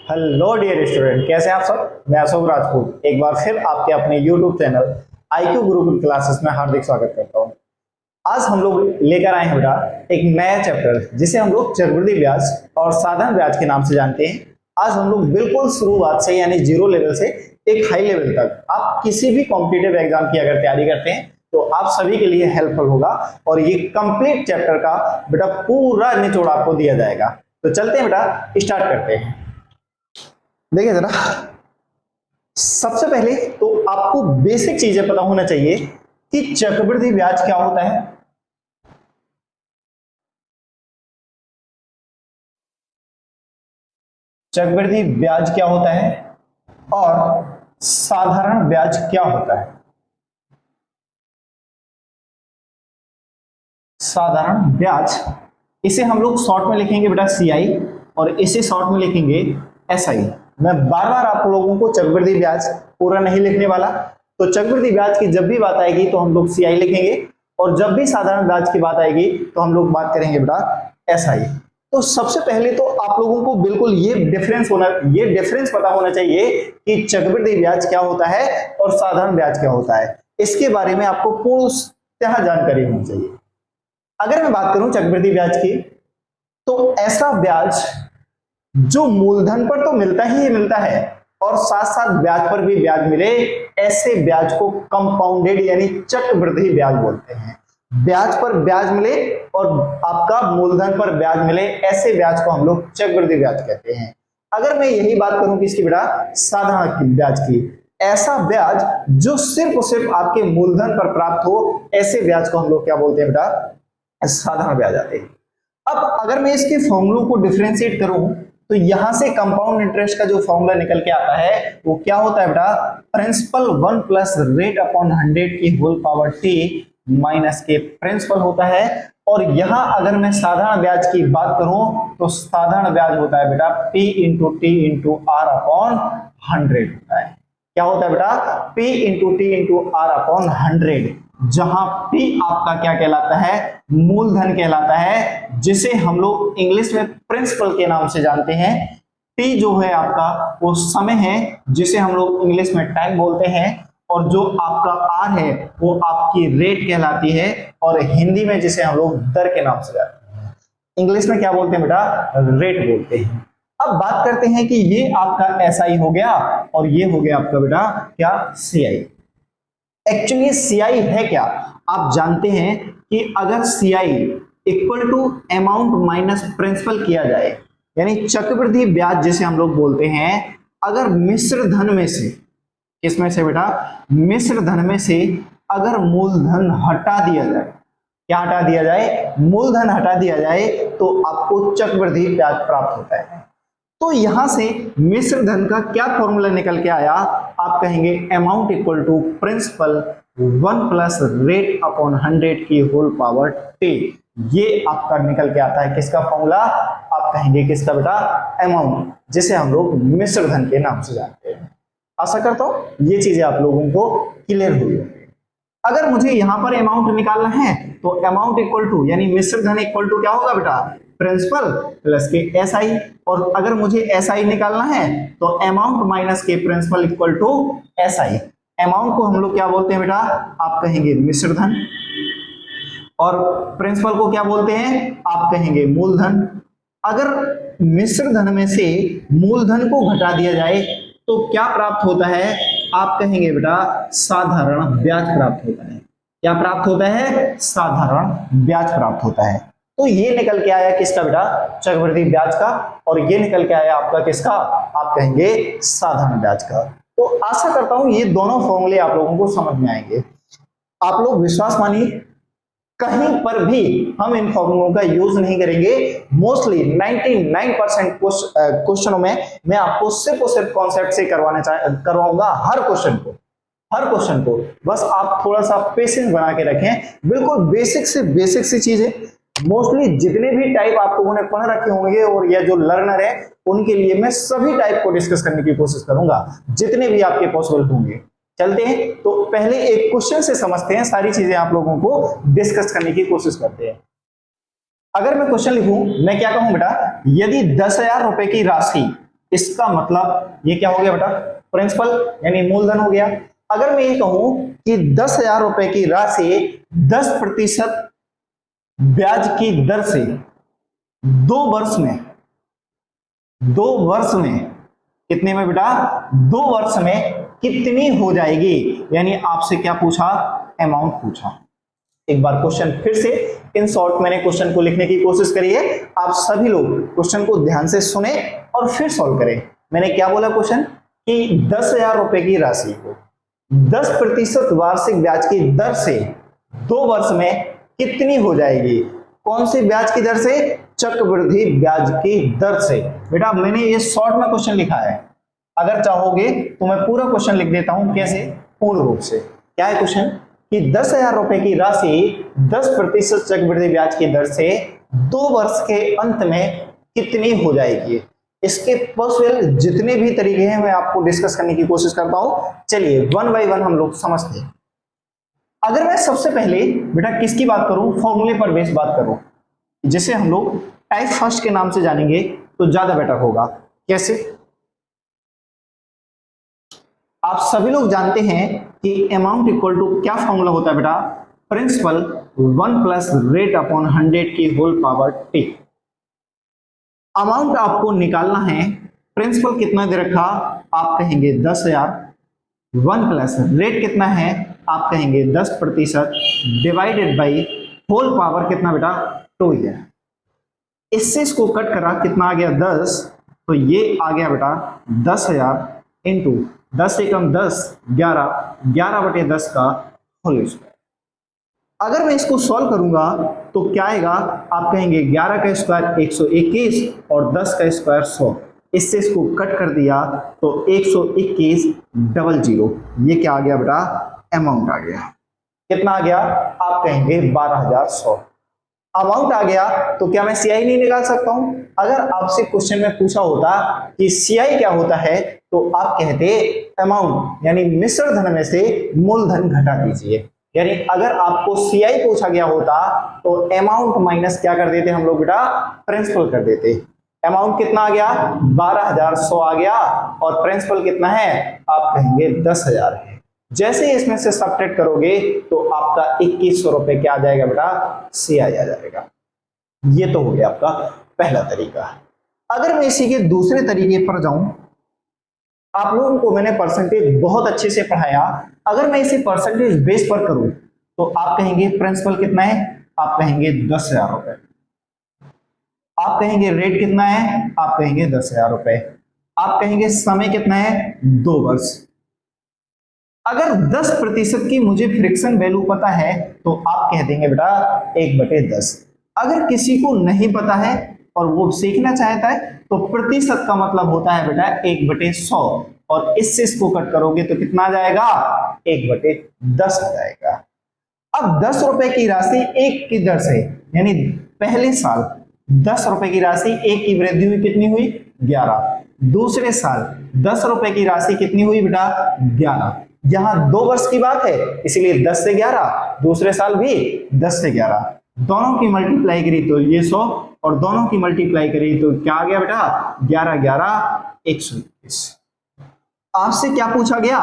Hello dear student, कैसे हैं आप सब। मैं अशोक राजपूत एक बार फिर आपके अपने YouTube channel IQ Gurukul classes में हार्दिक स्वागत करता हूं। आज हम लोग लेकर आए हैं बेटा एक नया चैप्टर जिसे हम लोग चक्रवृद्धि ब्याज और साधारण ब्याज के नाम से जानते हैं। आज हम लोग बिल्कुल शुरुआत से यानी जीरो लेवल से एक हाई लेवल तक आप किसी भी कॉम्पिटिटिव एग्जाम की अगर तैयारी करते हैं तो आप सभी के लिए हेल्पफुल होगा और ये कंप्लीट चैप्टर का बेटा पूरा निचोड़ आपको दिया जाएगा। तो चलते हैं बेटा, स्टार्ट करते हैं। देखिए जरा, सबसे पहले तो आपको बेसिक चीजें पता होना चाहिए कि चक्रवृद्धि ब्याज क्या होता है। चक्रवृद्धि ब्याज क्या होता है और साधारण ब्याज क्या होता है। साधारण ब्याज इसे हम लोग शॉर्ट में लिखेंगे बेटा CI और इसे शॉर्ट में लिखेंगे SI। मैं बार बार आप लोगों को चक्रवृद्धि ब्याज पूरा नहीं लिखने वाला, तो चक्रवृद्धि ब्याज की जब भी बात आएगी तो हम लोग CI लिखेंगे और जब भी साधारण ब्याज की बात आएगी तो हम लोग बात करेंगे बेटा SI। तो सबसे पहले तो आप लोगों को बिल्कुल ये डिफरेंस पता होना चाहिए कि चक्रवृद्धि ब्याज क्या होता है और साधारण ब्याज क्या होता है। इसके बारे में आपको पूर्णतः जानकारी होनी चाहिए। अगर मैं बात करूं चक्रवृद्धि ब्याज की, तो ऐसा ब्याज जो मूलधन पर तो मिलता ही मिलता है और साथ साथ ब्याज पर भी ब्याज मिले, ऐसे ब्याज को कंपाउंडेड यानी चक्रवृद्धि ब्याज बोलते हैं। ब्याज पर ब्याज मिले और आपका मूलधन पर ब्याज मिले, ऐसे ब्याज को हम लोग चक्रवृद्धि ब्याज कहते हैं। अगर मैं यही बात करूं किसकी बेटा, साधारण ब्याज की, ऐसा ब्याज जो सिर्फ और सिर्फ आपके मूलधन पर प्राप्त हो, ऐसे ब्याज को हम लोग क्या बोलते हैं बेटा, साधारण ब्याज आते हैं। अब अगर मैं इसके फॉर्मूलों को डिफरेंशिएट करूं तो यहां से कंपाउंड इंटरेस्ट का जो फॉर्मूला निकल के आता है वो क्या होता है बेटा, प्रिंसिपल 1 प्लस रेट अपॉन 100 की होल पावर t माइनस के प्रिंसिपल होता है। और यहां अगर मैं साधारण ब्याज की बात करूं तो साधारण ब्याज होता है बेटा p into T into R upon 100 होता है। क्या होता है बेटा, p into T into R upon 100, जहां p आपका क्या कहलाता है, मूलधन कहलाता है, जिसे हम लोग इंग्लिश में प्रिंसिपल के नाम से जानते हैं। t जो है आपका वो समय है जिसे हम लोग इंग्लिश में टाइम बोलते हैं, और जो आपका r है वो आपकी रेट कहलाती है और हिंदी में जिसे हम लोग दर के नाम से जानते हैं। इंग्लिश में क्या बोलते हैं बेटा, रेट बोलते हैं। अब बात करते हैं कि ये आपका SI हो गया और ये हो गया आपका बेटा क्या, CI। एक्चुअली CI है क्या, आप जानते हैं कि अगर CI equal to amount minus principal किया जाए, यानी चक्रवृद्धि ब्याज जिसे हम लोग बोलते हैं, अगर मिश्र धन में से, किसमें से बेटा, मिश्र धन में से अगर मूलधन हटा दिया जाए, क्या हटा दिया जाए, मूलधन हटा दिया जाए, तो आपको चक्रवृद्धि ब्याज प्राप्त होता है। तो यहां से मिश्र धन का क्या फॉर्मूला निकल के आया, आप कहेंगे amount equal to principal 1 plus rate upon 100 की होल पावर t। ये आपका निकल के आता है किसका फॉर्मूला, आप कहेंगे किसका बेटा, अमाउंट, जिसे हम लोग मिश्र धन के नाम से जानते हैं। आशा करता हूं ये चीजें आप लोगों को क्लियर हुई होगी। अगर मुझे यहां पर अमाउंट निकालना है तो अमाउंट इक्वल टू यानी मिश्र धन इक्वल टू क्या होगा बेटा, प्रिंसिपल प्लस के SI, और अगर मुझे SI निकालना है तो अमाउंट माइनस के principal equal to SI। Amount को हम लोग क्या बोलते हैं बेटा, आप कहेंगे मिश्र धन, और प्रिंसिपल को क्या बोलते हैं, आप कहेंगे मूलधन। अगर मिश्र धन में से मूलधन को घटा दिया जाए तो क्या प्राप्त होता है, आप कहेंगे बेटा साधारण ब्याज प्राप्त होता है। क्या प्राप्त होता है, साधारण ब्याज प्राप्त होता है। तो ये निकल के आया किसका बेटा, चक्रवृद्धि ब्याज का, और ये निकल के आया आपका किसका, आप कहेंगे साधारण ब्याज का। तो आशा करता हूं ये दोनों फॉर्मूले आप लोगों को समझ में आएंगे। आप लोग विश्वास मानिए, कहीं पर भी हम इन फॉर्मूलों का यूज नहीं करेंगे। मोस्टली 99% क्वेश्चनों में मैं आपको सिर्फ और सिर्फ कॉन्सेप्ट से करवाऊंगा हर क्वेश्चन को। बस आप थोड़ा सा पेशेंस बना के रखें। बिल्कुल बेसिक से चीजें, मोस्टली जितने भी टाइप आप लोगों ने पढ़ रखे होंगे और या जो लर्नर है उनके लिए मैं सभी टाइप को डिस्कस करने की कोशिश करूंगा, जितने भी आपके पॉसिबल होंगे। चलते हैं तो पहले एक क्वेश्चन से समझते हैं, सारी चीजें आप लोगों को डिस्कस करने की कोशिश करते हैं। अगर मैं क्वेश्चन लिखूं, मैं क्या कहूं बेटा, यदि 10,000 रुपए की राशि इसका मतलब ये क्या हो गया बेटा, प्रिंसिपल यानी मूलधन हो गया। अगर मैं ये कहूं कि 10,000 रुपए की राशि 10% ब्याज की दर से 2 वर्ष में, 2 वर्ष में कितने में बेटा, 2 वर्ष में कितनी हो जाएगी, यानी आपसे क्या पूछा, अमाउंट पूछा। एक बार क्वेश्चन फिर से इन शॉर्ट मैंने क्वेश्चन को लिखने की कोशिश करी है, आप सभी लोग क्वेश्चन को ध्यान से सुने और फिर सॉल्व करें। मैंने क्या बोला क्वेश्चन कि 10,000 रुपए की राशि को 10% वार्षिक ब्याज की दर से 2 वर्ष में कितनी हो जाएगी। कौन सी ब्याज की दर से, चक्रवृद्धि ब्याज की दर से। बेटा मैंने ये शॉर्ट में क्वेश्चन लिखा है, अगर चाहोगे तो मैं पूरा क्वेश्चन लिख देता हूं, कैसे, पूर्ण रूप से। क्या है क्वेश्चन कि 10,000 रुपए की राशि 10% चक्रवृद्धि ब्याज की दर से 2 वर्ष के अंत में कितनी हो जाएगी। इसके पॉसिबल जितने भी तरीके हैं मैं आपको डिस्कस करने की कोशिश करता हूं। चलिए वन बाय वन हम लोग समझते हैं। अगर मैं सबसे पहले बेटा किसकी बात करूं, फॉर्मूले पर बेस बात करूं, जिसे हम लोग टाइप फर्स्ट के नाम से जानेंगे तो ज्यादा बेटर होगा। कैसे, आप सभी लोग जानते हैं कि अमाउंट इक्वल टू क्या फॉर्मूला होता है बेटा, प्रिंसिपल 1 प्लस रेट अपॉन 100 की होल पावर टी। अमाउंट आपको निकालना है, प्रिंसिपल कितना दे रखा, आप कहेंगे 10,000, 1 प्लस रेट कितना है, आप कहेंगे 10%, डिवाइडेड बाई होल पावर कितना बेटा, 2 है। इससे इसको कट करा, कितना आ गया 10, तो ये आ गया बेटा 10,000 इंटू 10 से कम 10, 11/10 का होल स्क्वायर। अगर मैं इसको सॉल्व करूंगा तो क्या आएगा, आप कहेंगे 11 का स्क्वायर 121 और 10 का स्क्वायर 100। इससे इसको कट कर दिया तो 121,000, ये क्या आ गया बेटा, अमाउंट आ गया। कितना आ गया, आप कहेंगे 12,100 अमाउंट आ गया। तो क्या मैं सीआई नहीं निकाल सकता हूं। अगर आपसे क्वेश्चन में पूछा होता कि सीआई क्या होता है तो आप कहते अमाउंट, यानी मिश्र धन में से मूलधन घटा दीजिए। यानी अगर आपको सीआई पूछा गया होता तो अमाउंट माइनस क्या कर देते हम लोग बेटा, प्रिंसिपल कर देते। अमाउंट कितना आ गया, 12,100 आ गया, और प्रिंसिपल कितना है, आप कहेंगे 10,000 है। जैसे ही इसमें से सब्ट्रैक्ट करोगे तो आपका 2100 रुपए क्या आ जाएगा बेटा, सीआई आ जाएगा। ये तो हो गया आपका पहला तरीका। अगर मैं इसी के दूसरे तरीके पर जाऊं, आप लोगों को मैंने परसेंटेज बहुत अच्छे से पढ़ाया, अगर मैं इसे परसेंटेज बेस पर करूं तो आप कहेंगे प्रिंसिपल कितना है, आप कहेंगे 10,000 रुपए, आप कहेंगे रेट कितना है, आप कहेंगे 10,000 रुपए, आप कहेंगे समय कितना है, 2 वर्ष। अगर 10% की मुझे फ्रिक्शन वैल्यू पता है तो आप कह देंगे बेटा 1/10। अगर किसी को नहीं पता है और वो सीखना चाहता है तो प्रतिशत का मतलब होता है बेटा 1/100, और इससे इसको कट करोगे तो कितना आ जाएगा, 1/10 आ जाएगा। अब 10 रुपए की राशि 1 की दर से, यानी पहले साल 10 रुपए की राशि 1 की वृद्धि हुई, कितनी हुई, 11। दूसरे साल 10 रुपए की राशि कितनी हुई बेटा, 11। यहां 2 वर्ष की बात है इसलिए 10 से 11, दूसरे साल भी 10 से 11, दोनों की मल्टीप्लाई करी तो ये 100, और दोनों की मल्टीप्लाई करी तो क्या आ गया बेटा, 11 11 121। आपसे क्या पूछा गया,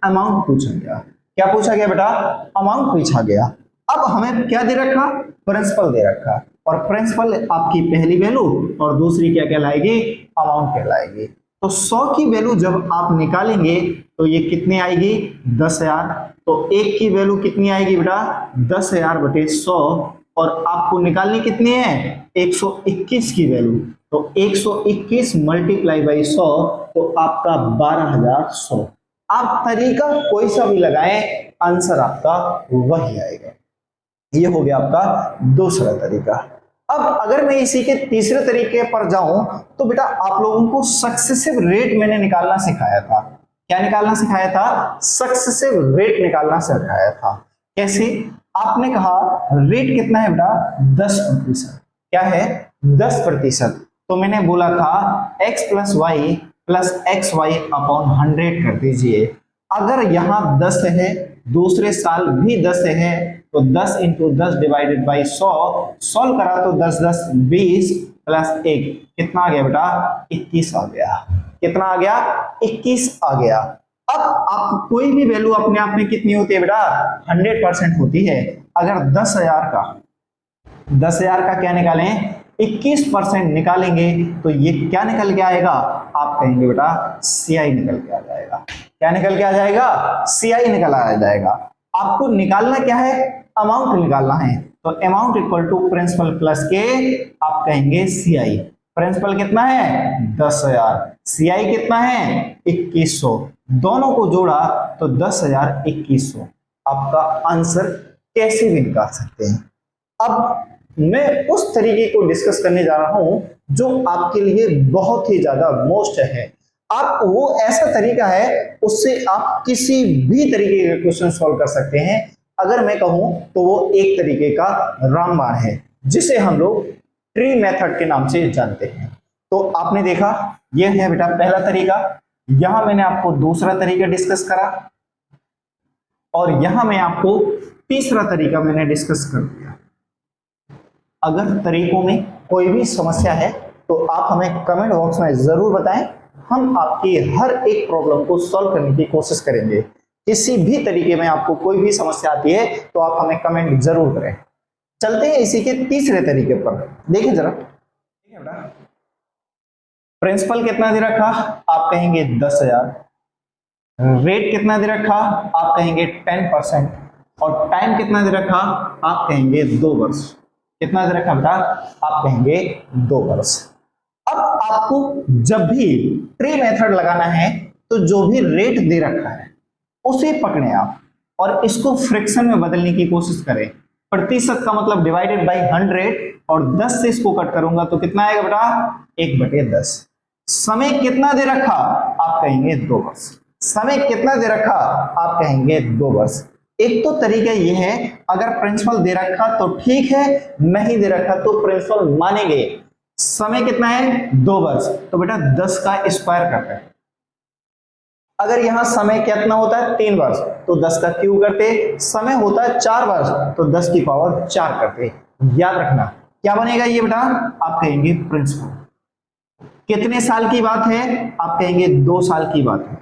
अमाउंट पूछा गया। क्या पूछा गया बेटा, अमाउंट पूछा गया। अब हमें क्या दे रखा, प्रिंसिपल दे रखा, और प्रिंसिपल आपकी पहली वैल्यू और दूसरी क्या कहलाएगी, अमाउंट कहलाएगी। तो 100 की वैल्यू जब आप निकालेंगे तो ये कितनी आएगी, 10,000। तो 1 की वैल्यू कितनी आएगी बेटा, 10,000/100, और आपको निकालनी कितनी है, 121 की वैल्यू। तो 121 मल्टीप्लाई बाई 100 तो आपका 12,100। आप तरीका कोई सा भी लगाएं, आंसर आपका वही आएगा। ये हो गया आपका दूसरा तरीका। अब अगर मैं इसी के तीसरे तरीके पर जाऊं तो बेटा आप लोगों को सक्सेसिव रेट मैंने निकालना सिखाया था। क्या निकालना सिखाया था, सक्सेसिव रेट निकालना सिखाया था। कैसे, आपने कहा रेट कितना है बेटा, 10%। क्या है, 10%। तो मैंने बोला था x + y + xy अपॉन 100 कर दीजिए। अगर यहाँ 10 है, दूसरे साल भी 10 है, तो 10 × 10 डिवाइडेड बाई 100, सॉल्व करा तो 10 10 20, प्लस 1 कितना आ गया बेटा 21 आ गया। कितना आ गया 21 आ गया। अब आप कोई भी वैल्यू अपने आप में कितनी होती है बेटा 100% होती है। अगर 10,000 का क्या निकालें 21% निकालेंगे तो ये क्या निकल के आएगा, आप कहेंगे बेटा CI निकल के आ जाएगा। क्या निकल के आ जाएगा, CI निकल आ जाएगा। आपको निकालना क्या है, अमाउंट निकालना है। तो amount equal to principal plus के आप कहेंगे CI। प्रिंसिपल कितना है 10,000, CI कितना है 2100, दोनों को जोड़ा तो 10,000 2100। आपका आंसर कैसे भी निकाल सकते हैं। अब मैं उस तरीके को डिस्कस करने जा रहा हूं जो आपके लिए बहुत ही ज्यादा मोस्ट है। आप वो ऐसा तरीका है उससे आप किसी भी तरीके का क्वेश्चन सॉल्व कर सकते हैं। अगर मैं कहूं तो वो एक तरीके का रामबाण है जिसे हम लोग ट्री मेथड के नाम से जानते हैं। तो आपने देखा ये है बेटा पहला तरीका, यहां मैंने आपको दूसरा तरीका डिस्कस करा और यहां मैं आपको तीसरा तरीका मैंने डिस्कस कर दिया। अगर तरीकों में कोई भी समस्या है तो आप हमें कमेंट बॉक्स में जरूर बताएं, हम आपकी हर एक प्रॉब्लम को सॉल्व करने की कोशिश करेंगे। किसी भी तरीके में आपको कोई भी समस्या आती है तो आप हमें कमेंट जरूर करें। चलते हैं इसी के तीसरे तरीके पर, देखिए जरा। प्रिंसिपल कितना दे रखा, आप कहेंगे 10,000। रेट कितना दे रखा, आप कहेंगे 10%। और टाइम कितना दे रखा, आप कहेंगे 2 वर्ष। कितना दे रखा बेटा, आप कहेंगे 2 वर्ष। अब आपको जब भी ट्री मेथड लगाना है तो जो भी रेट दे रखा है उसे पकड़े आप और इसको फ्रैक्शन में बदलने की कोशिश करें। प्रतिशत का मतलब डिवाइडेड बाय 100 और 10 से इसको कट करूंगा तो कितना आएगा बेटा 1/10। समय कितना दे रखा, आप कहेंगे 2 वर्ष। समय कितना दे रखा, आप कहेंगे 2 वर्ष। एक तो तरीका ये है, अगर प्रिंसिपल दे रखा तो ठीक है, नहीं दे रखा तो प्रिंसिपल मानेंगे। समय कितना है 2 वर्ष, तो बेटा 10 का स्क्वायर करते हैं। अगर यहां समय कितना होता है 3 वर्ष तो 10 का क्यूब करते, समय होता है 4 वर्ष तो 10 की पावर 4 करते। याद रखना क्या बनेगा ये बेटा, आप कहेंगे प्रिंसिपल। कितने साल की बात है, आप कहेंगे 2 साल की बात है।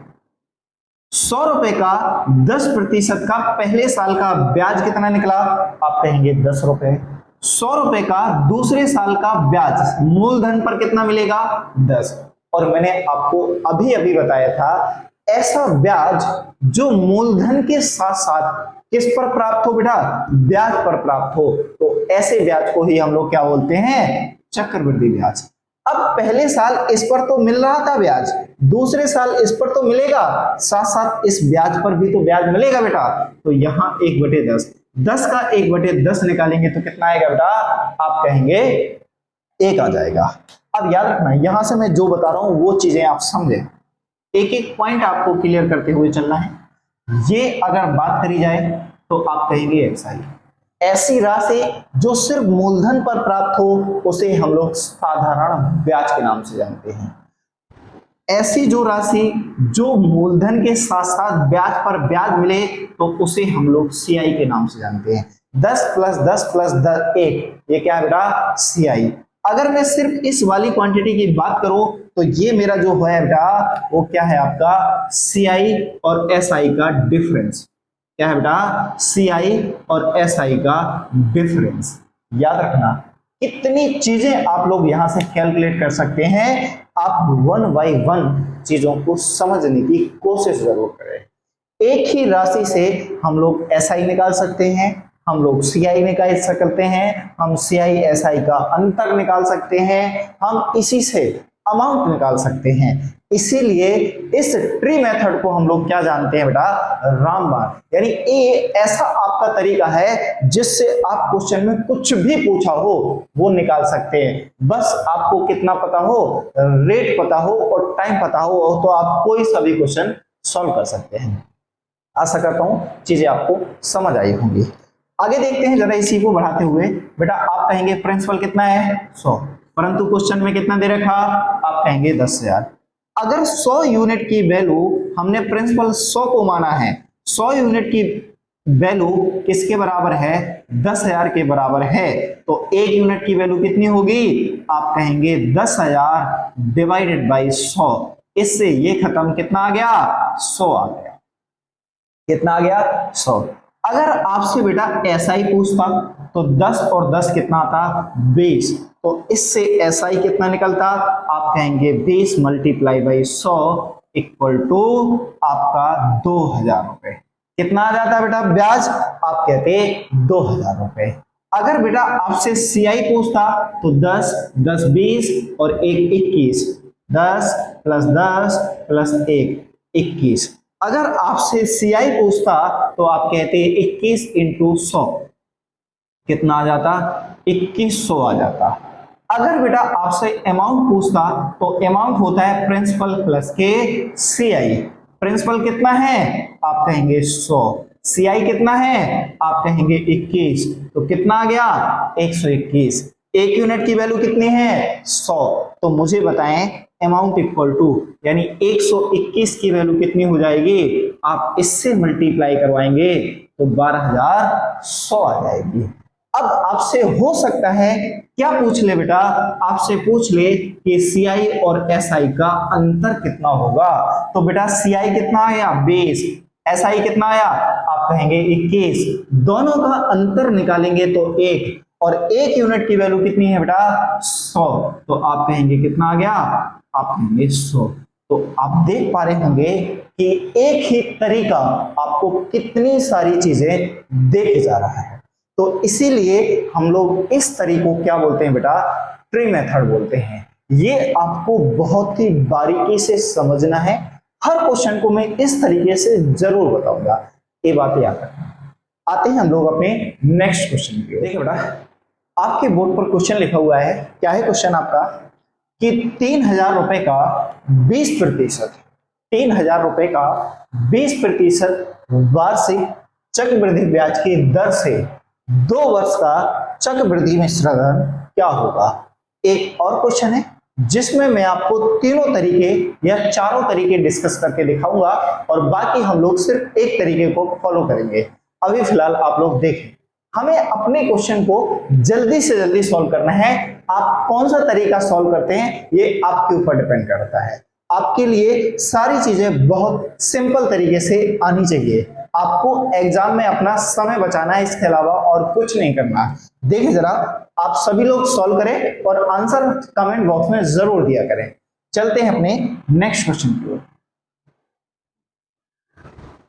100 रुपए का 10% का पहले साल का ब्याज कितना निकला, आप कहेंगे 10 रुपए। 100 रुपए का दूसरे साल का ब्याज मूलधन पर कितना मिलेगा 10। और मैंने आपको अभी अभी बताया था ऐसा ब्याज जो मूलधन के साथ साथ किस पर प्राप्त हो बेटा, ब्याज पर प्राप्त हो, तो ऐसे ब्याज को ही हम लोग क्या बोलते हैं, चक्रवृद्धि ब्याज। अब पहले साल इस पर तो मिल रहा था ब्याज, दूसरे साल इस पर तो मिलेगा, साथ साथ इस ब्याज पर भी तो ब्याज मिलेगा बेटा। तो यहाँ 1/10, 10 का 1/10 निकालेंगे तो कितना आएगा बेटा, आप कहेंगे 1 आ जाएगा। अब याद रखना यहां से मैं जो बता रहा हूं वो चीजें आप समझे, एक एक पॉइंट आपको क्लियर करते हुए चलना है। ये अगर बात करी जाए तो आप कहेंगे ऐसी राशि जो सिर्फ मूलधन पर प्राप्त हो उसे हम लोग साधारण ब्याज के नाम से जानते हैं। ऐसी जो राशि जो मूलधन के साथ साथ ब्याज पर ब्याज मिले तो उसे हम लोग CI के नाम से जानते हैं। 10 + 10 + 10 1, ये क्या है बेटा CI। अगर मैं सिर्फ इस वाली क्वांटिटी की बात करूं तो ये मेरा जो है बेटा वो क्या है आपका CI और SI का डिफरेंस। क्या है बेटा, CI और SI का डिफरेंस। याद रखना कितनी चीजें आप लोग यहां से कैलकुलेट कर सकते हैं। आप 1 बाय 1 चीजों को समझने की कोशिश जरूर करें। एक ही राशि से हम लोग SI निकाल सकते हैं, हम लोग CI निकाल सकते हैं, हम CI SI का अंतर निकाल सकते हैं, हम इसी से अमाउंट निकाल सकते हैं। इसीलिए इस ट्री मेथड को हम लोग क्या जानते हैं बेटा, रामबाण। यानी ये ऐसा आपका तरीका है जिससे आप क्वेश्चन में कुछ भी पूछा हो वो निकाल सकते हैं। बस आपको कितना पता हो, रेट पता हो और टाइम पता हो तो आप कोई सा भी क्वेश्चन सॉल्व कर सकते हैं। आशा करता हूं चीजें आपको समझ आई होंगी। आगे देखते हैं जरा इसी को बढ़ाते हुए। बेटा आप कहेंगे प्रिंसिपल कितना है 100, परंतु क्वेश्चन में कितना दे रखा, आप कहेंगे 10,000। अगर 100 यूनिट की वैल्यू हमने प्रिंसिपल 100 को माना है, 100 यूनिट की वैल्यू किसके बराबर है, 10,000 के बराबर है तो 1 यूनिट की वैल्यू कितनी होगी, आप कहेंगे 10,000 डिवाइडेड बाई 100। इससे ये खत्म, कितना आ गया, 100 आ गया। कितना आ गया, 100। अगर आपसे बेटा ऐसा ही पूछता तो 10 और 10 कितना आता, 20। तो इससे SI कितना निकलता, आप कहेंगे 20 मल्टीप्लाई बाई 100 इक्वल टू आपका 2,000 रुपए। कितना आ जाता है बेटा ब्याज, आप कहते 2,000 रुपए। अगर बेटा आपसे CI पूछता तो 10 10 20 और 1 21, 10 प्लस 10 प्लस 1 21। अगर आपसे CI पूछता तो आप कहते 21 इंटू 100, कितना आ जाता, 2100 आ जाता। अगर बेटा आपसे अमाउंट पूछता तो अमाउंट होता है प्रिंसिपल प्लस के CI। प्रिंसिपल कितना है, आप कहेंगे 100, CI कितना है, आप कहेंगे 21, तो कितना आ गया, 121। 1 यूनिट की वैल्यू कितनी है, 100। तो मुझे बताएं अमाउंट इक्वल टू, यानी 121 की वैल्यू कितनी हो जाएगी, आप इससे मल्टीप्लाई करवाएंगे तो 12,100 आ जाएगी। अब आपसे हो सकता है क्या पूछ ले बेटा, आपसे पूछ ले कि CI और SI का अंतर कितना होगा। तो बेटा CI कितना आया, 20, SI कितना आया, आप कहेंगे 21। दोनों का अंतर निकालेंगे तो 1, और 1 यूनिट की वैल्यू कितनी है बेटा, 100। तो आप कहेंगे कितना आ गया, आप कहेंगे 100। तो आप देख पा रहे होंगे कि एक ही तरीका आपको कितनी सारी चीजें देखे जा रहा है। तो इसीलिए हम लोग इस तरीको क्या बोलते हैं बेटा, ट्री मेथड बोलते हैं। ये आपको बहुत ही बारीकी से समझना है। हर क्वेश्चन को मैं इस तरीके से जरूर बताऊंगा, ये बात याद रखना। आते हैं हम लोग अपने नेक्स्ट क्वेश्चन की। देखिए बेटा, आपके बोर्ड पर क्वेश्चन लिखा हुआ है, क्या है क्वेश्चन आपका, कि 3,000 रुपए का 20%, 3,000 रुपए का 20% वार्षिक चक्रवृद्धि ब्याज की दर से 2 वर्ष का चक्रवृद्धि मिश्रण क्या होगा। एक और क्वेश्चन है जिसमें मैं आपको तीनों तरीके या चारों तरीके डिस्कस करके दिखाऊंगा और बाकी हम लोग सिर्फ एक तरीके को फॉलो करेंगे। अभी फिलहाल आप लोग देखें, हमें अपने क्वेश्चन को जल्दी से जल्दी सॉल्व करना है। आप कौन सा तरीका सॉल्व करते हैं ये आपके ऊपर डिपेंड करता है। आपके लिए सारी चीजें बहुत सिंपल तरीके से आनी चाहिए। आपको एग्जाम में अपना समय बचाना है, इसके अलावा और कुछ नहीं करना। देखिए जरा, आप सभी लोग सॉल्व करें और आंसर कमेंट बॉक्स में जरूर दिया करें। चलते हैं अपने नेक्स्ट क्वेश्चन की ओर।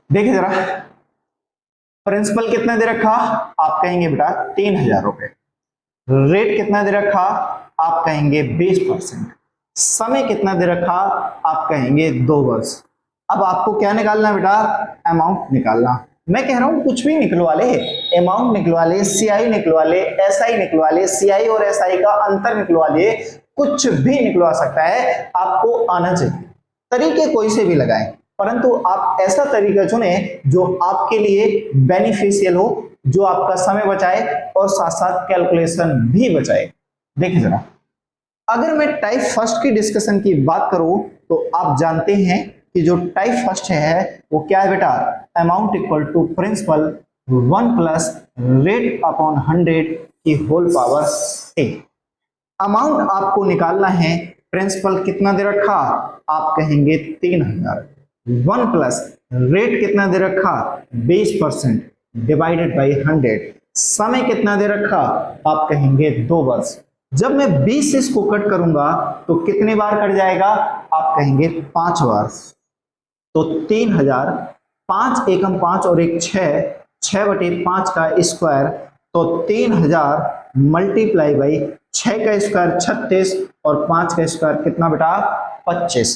देखिए जरा, प्रिंसिपल कितना दे रखा, आप कहेंगे बेटा 3,000 रुपए। रेट कितना दे रखा, आप कहेंगे 20%। समय कितना दे रखा, आप कहेंगे 2 वर्ष। अब आपको क्या निकालना है बेटा, अमाउंट निकालना। मैं कह रहा हूं कुछ भी निकलवा ले, अमाउंट निकलवा ले, CI निकलवा ले, SI निकलवा ले, CI और SI का अंतर निकलवा ले, कुछ भी निकलवा सकता है, आपको आना चाहिए। तरीके कोई से भी लगाएं, परंतु आप ऐसा तरीका चुने जो आपके लिए बेनिफिशियल हो, जो आपका समय बचाए और साथ साथ कैलकुलेशन भी बचाए। देखिए जरा, अगर मैं टाइप फर्स्ट की डिस्कशन की बात करूं तो आप जानते हैं कि जो टाइप फर्स्ट है वो क्या है बेटा, amount equal to principal 1 plus rate upon 100 की होल पावर a। अमाउंट आपको निकालना है, प्रिंसिपल कितना दे रखा, आप कहेंगे 3,000। 1 प्लस रेट कितना दे रखा, 20% डिवाइडेड बाई 100। समय कितना दे रखा, आप कहेंगे 2 वर्ष। जब मैं 20 से इसको कट करूंगा तो कितने बार कट जाएगा, आप कहेंगे 5 बार। तो 3,000, 5 एकम 5 और 1 6, 6/5 का स्क्वायर, तो 3,000 मल्टीप्लाई बाई 6 का स्क्वायर 36 और 5 का स्क्वायर कितना बेटा, 25।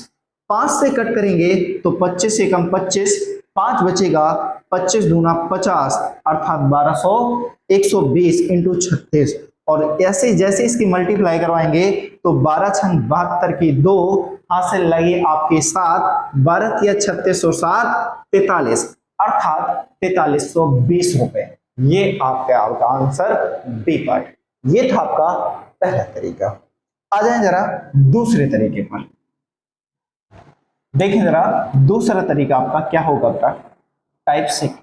5 से कट करेंगे तो 25 एकम 25, 5 बचेगा, 25 दूना 50 अर्थात 1200, 120 इंटू 36। और ऐसे जैसे इसकी मल्टीप्लाई करवाएंगे तो 12 छंग 72 की 2 हाथ से लगे आपके 7, 12 या 36 और 7 43 अर्थात 4320 रुपए। ये आपका आंसर बी पार्ट। ये था आपका पहला तरीका। आ जाए जरा दूसरे तरीके पर। देखें जरा दूसरा तरीका आपका क्या होगा बेटा, टाइप सेकंड।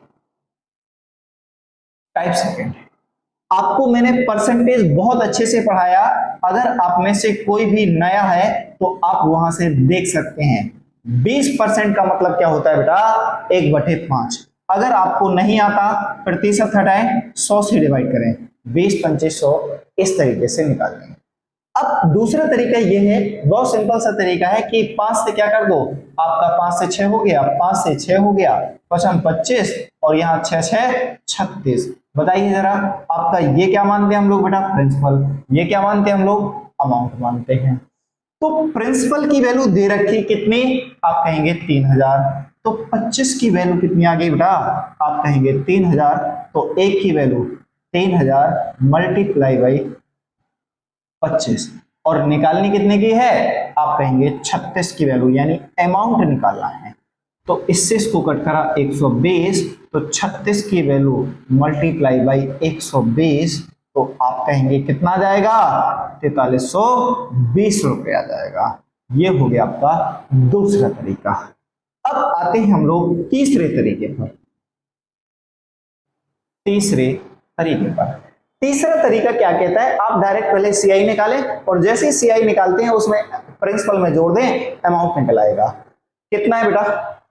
आपको मैंने परसेंटेज बहुत अच्छे से पढ़ाया, अगर आप में से कोई भी नया है तो आप वहां से देख सकते हैं। 20% का मतलब क्या होता है बेटा, 1/5। अगर आपको नहीं आता, प्रतिशत हटाएं, 100 से डिवाइड करें, 20 25 100, इस तरीके से निकाल लेंगे। अब दूसरा तरीका ये है, बहुत सिंपल सा तरीका है कि 5 से क्या कर दो, आपका 5 से 6 हो गया, 5 से 6 हो गया, 5 25 और यहाँ 6 6 36। बताइए जरा, आपका ये क्या मानते हैं हम लोग बेटा, प्रिंसिपल। ये क्या मानते हैं हम लोग, अमाउंट मानते हैं। तो प्रिंसिपल की वैल्यू दे रखी कितनी, आप कहेंगे 3000। तो 25 की वैल्यू कितनी आ गई बेटा, आप कहेंगे 3000। तो एक की वैल्यू 3000 मल्टीप्लाई बाई 25 और निकालनी कितने की है, आप कहेंगे 36 की वैल्यू, यानी अमाउंट निकालना है। तो इससे इसको कट करा 120, तो 36 की वैल्यू मल्टीप्लाई बाई 120, तो आप कहेंगे कितना आ जाएगा, 4320 रुपये आ जाएगा। ये हो गया आपका दूसरा तरीका। अब आते हैं हम लोग तीसरे तरीके पर। तीसरा तरीका क्या कहता है, आप डायरेक्ट पहले सीआई निकालें और जैसे ही सीआई निकालते हैं उसमें प्रिंसिपल में जोड़ दें, अमाउंट निकल आएगा। कितना है बेटा,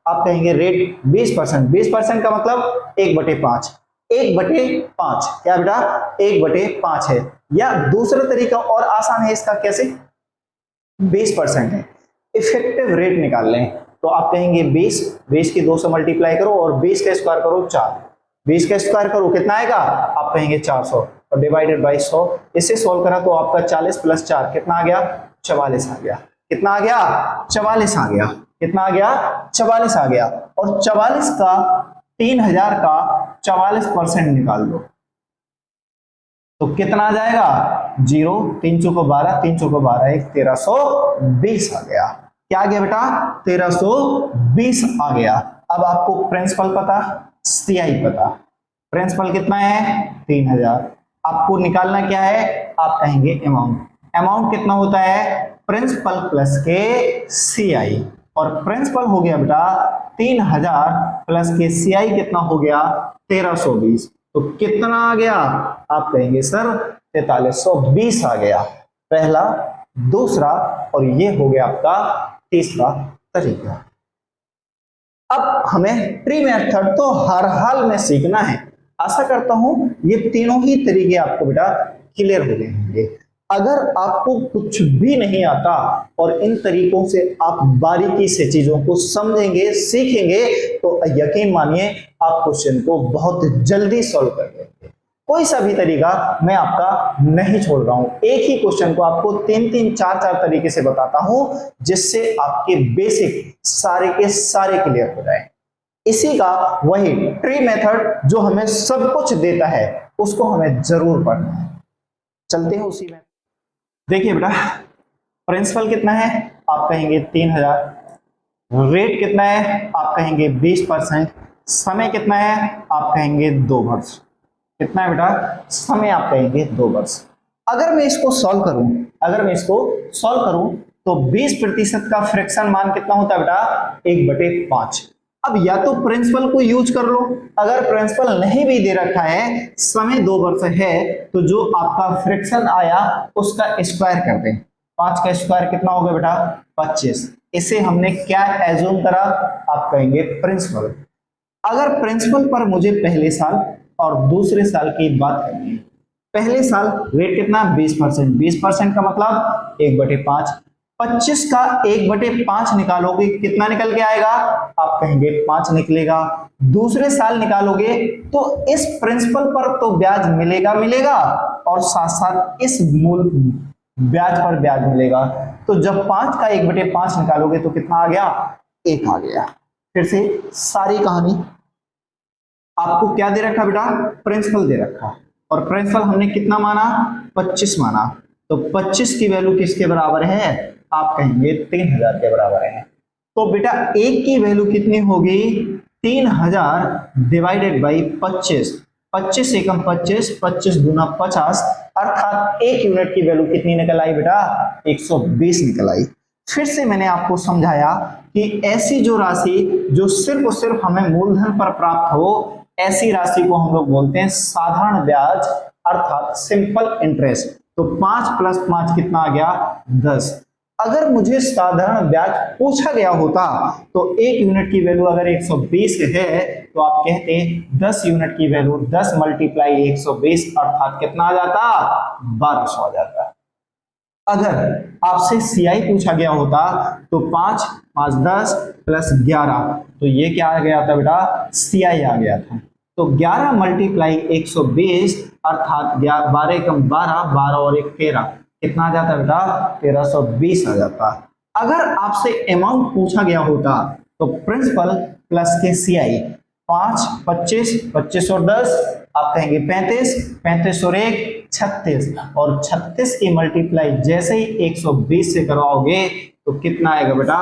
आप कहेंगे रेट 20%। 20% का मतलब 1/5। 1/5 क्या बेटा, 1/5 है। या दूसरा तरीका और आसान है इसका, कैसे, 20% है, इफेक्टिव रेट निकाल लें। तो आप कहेंगे 20 की 2 से मल्टीप्लाई करो और 20 का स्क्वायर करो 4। 20 का स्क्वायर करो कितना आएगा, आप कहेंगे 400 और डिवाइडेड बाई 100। इससे सॉल्व करा तो आपका 40 + 4 कितना आ गया, 44 आ गया। कितना आ गया, 44 आ गया। कितना आ गया, 44 आ गया। और 44 का 3000 का 44% निकाल दो तो कितना आ जाएगा, 0, 3 चौको 12, 3 चौको 12, 1320 आ गया। क्या आ गया बेटा, 1320 आ गया। अब आपको प्रिंसिपल पता, सीआई पता। प्रिंसिपल कितना है, 3000। आपको निकालना क्या है, आप कहेंगे अमाउंट। अमाउंट कितना होता है, प्रिंसिपल प्लस के सीआई। और प्रिंसिपल हो गया बेटा 3000 प्लस के सीआई कितना हो गया, 1320। तो कितना आ गया, आप कहेंगे सर 4320 आ गया। पहला, दूसरा और ये हो गया आपका तीसरा तरीका। अब हमें ट्री मेथड तो हर हाल में सीखना है। आशा करता हूं ये तीनों ही तरीके आपको बेटा क्लियर हो गए होंगे। अगर आपको कुछ भी नहीं आता और इन तरीकों से आप बारीकी से चीजों को समझेंगे, सीखेंगे, तो यकीन मानिए आप क्वेश्चन को बहुत जल्दी सॉल्व कर लेंगे। कोई सा भी तरीका मैं आपका नहीं छोड़ रहा हूं, एक ही क्वेश्चन को आपको 3-3, 4-4 तरीके से बताता हूं, जिससे आपके बेसिक सारे के सारे क्लियर हो जाए। इसी का वही ट्री मेथड जो हमें सब कुछ देता है, उसको हमें जरूर पढ़ना है। चलते हैं उसी में। देखिए बेटा, प्रिंसिपल कितना है, आप कहेंगे 3000। रेट कितना है, आप कहेंगे 20%। समय कितना है, आप कहेंगे 2 वर्ष। कितना है बेटा, समय आप कहेंगे 2 वर्ष। अगर मैं इसको सॉल्व करूं तो 20% का फ्रैक्शन मान कितना होता है बेटा, 1/5। अब या तो प्रिंसिपल को यूज कर लो, अगर प्रिंसिपल नहीं भी दे रखा है, समय 2 वर्ष है, तो जो आपका फ्रैक्शन आया उसका स्क्वायर कर दें। 5 का स्क्वायर कितना होगा बेटा, 25। इसे हमने क्या एज्यूम करा, आप कहेंगे प्रिंसिपल। अगर प्रिंसिपल पर मुझे पहले साल और दूसरे साल की बात करनी है, पहले साल रेट कितना, 20%। 20% का मतलब 1/5। 25 का 1/5 निकालोगे कितना निकल के आएगा, आप कहेंगे 5 निकलेगा। दूसरे साल निकालोगे तो इस प्रिंसिपल पर तो ब्याज मिलेगा और साथ साथ इस मूल ब्याज पर ब्याज मिलेगा। तो जब 5 का 1/5 निकालोगे तो कितना आ गया, 1 आ गया। फिर से सारी कहानी, आपको क्या दे रखा बेटा, प्रिंसिपल दे रखा, और प्रिंसिपल हमने कितना माना, 25 माना। तो 25 की वैल्यू किसके बराबर है, आप कहेंगे 3000 के बराबर है। तो बेटा एक की वैल्यू कितनी होगी, 3000 डिवाइडेड बाई 25। 25 एकम 25, 25 दूना 50, अर्थात 1 यूनिट की वैल्यू कितनी निकल आई बेटा, 120 निकल आई। फिर से मैंने आपको समझाया कि ऐसी जो राशि जो सिर्फ और सिर्फ हमें मूलधन पर प्राप्त हो, ऐसी राशि को हम लोग बोलते हैं साधारण ब्याज अर्थात सिंपल इंटरेस्ट। तो 5 + 5 कितना आ गया 10। अगर मुझे साधारण ब्याज पूछा गया होता तो 1 यूनिट की वैल्यू अगर 120 है तो आप कहते 10 यूनिट की वैल्यू 10 × 120 अर्थात कितना आ जाता 1200 आ जाता। अगर आपसे सीआई पूछा गया होता तो 5 × 5 = 10 + 11 तो ये क्या आ गया था बेटा सीआई आ गया था। तो 11 × 120 अर्थात 12 × 12 12 और 1 13 कितना आ जाता बेटा 1320 आ जाता। अगर आपसे अमाउंट पूछा गया होता तो प्रिंसिपल प्लस के सीआई 5 25 25 और 10 आप कहेंगे 35 35 और 1 36 और 36 की मल्टीप्लाई जैसे ही 120 से करवाओगे तो कितना आएगा बेटा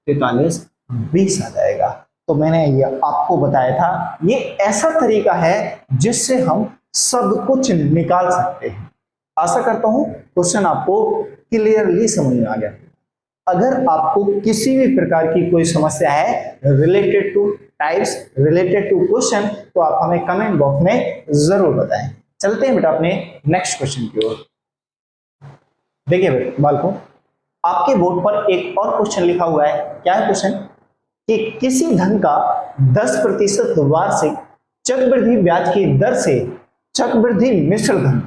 43 20 आ जाएगा। तो मैंने ये आपको बताया था ये ऐसा तरीका है जिससे हम सब कुछ निकाल सकते हैं। आशा करता हूं क्वेश्चन आपको क्लियरली समझ में आ गया। अगर आपको किसी भी प्रकार की कोई समस्या है related to types related to question तो आप हमें कमेंट बॉक्स में जरूर बताएं। चलते हैं बेटा अपने नेक्स्ट क्वेश्चन की ओर। देखिए बेटा बालकों आपके बोर्ड पर एक और क्वेश्चन लिखा हुआ है। क्या है क्वेश्चन कि किसी धन का 10% वार्षिक चक्रवृद्धि ब्याज की दर से चक्रवृद्धि मिश्र धन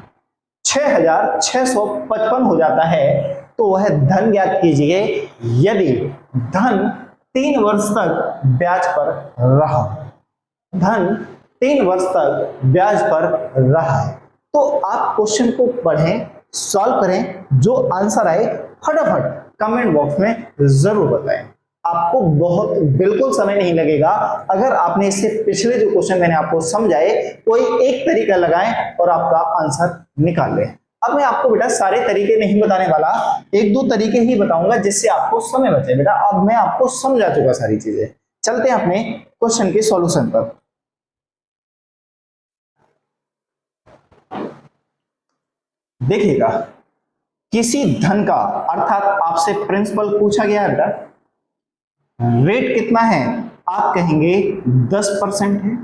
6655 हो जाता है तो वह धन ज्ञात कीजिए यदि धन 3 वर्ष तक ब्याज पर रहा। धन 3 वर्ष तक ब्याज पर रहा है। तो आप क्वेश्चन को पढ़ें सॉल्व करें जो आंसर आए फटाफट कमेंट बॉक्स में जरूर बताएं। आपको बहुत बिल्कुल समय नहीं लगेगा अगर आपने इससे पिछले जो क्वेश्चन मैंने आपको समझाए कोई एक तरीका लगाएं और आपका आंसर निकाल लें। अब मैं आपको बेटा सारे तरीके नहीं बताने वाला 1-2 तरीके ही बताऊंगा जिससे आपको समय बचे। बेटा अब मैं आपको समझा चुका सारी चीजें। चलते हैं अपने क्वेश्चन के सॉल्यूशन पर। देखिएगा किसी धन का अर्थात आपसे प्रिंसिपल पूछा गया है बेटा रेट कितना है आप कहेंगे 10% है।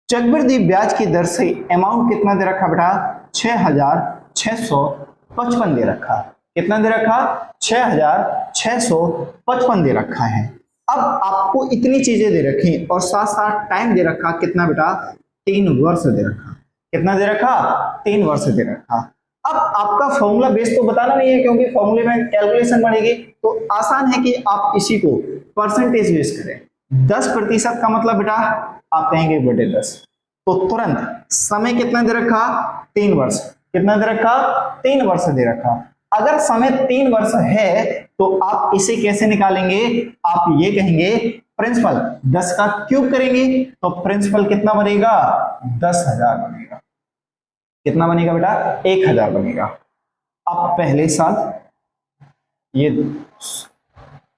चक्रवृद्धि ब्याज की दर से अमाउंट कितना दे रखा बेटा 6655 दे रखा। कितना दे रखा 6655 दे रखा है। अब आपको इतनी चीजें दे रखी और साथ साथ टाइम दे रखा कितना बेटा 3 वर्ष दे रखा। कितना दे रखा 3 वर्ष दे रखा। अब आपका फॉर्मूला बेस तो बताना नहीं है क्योंकि फॉर्मूले में कैलकुलेशन बढ़ेगी तो आसान है कि आप इसी को परसेंटेज बेस करें। 10% का मतलब बेटा आप कहेंगे बटे 10 तो तुरंत समय कितना दे रखा 3 वर्ष। कितना दे रखा 3 वर्ष दे रखा। अगर समय 3 वर्ष है तो आप इसे कैसे निकालेंगे आप ये कहेंगे प्रिंसिपल 10 का क्यूब करेंगे तो प्रिंसिपल कितना बनेगा 10,000 बनेगा। कितना बनेगा बेटा 1000 बनेगा। अब पहले साल ये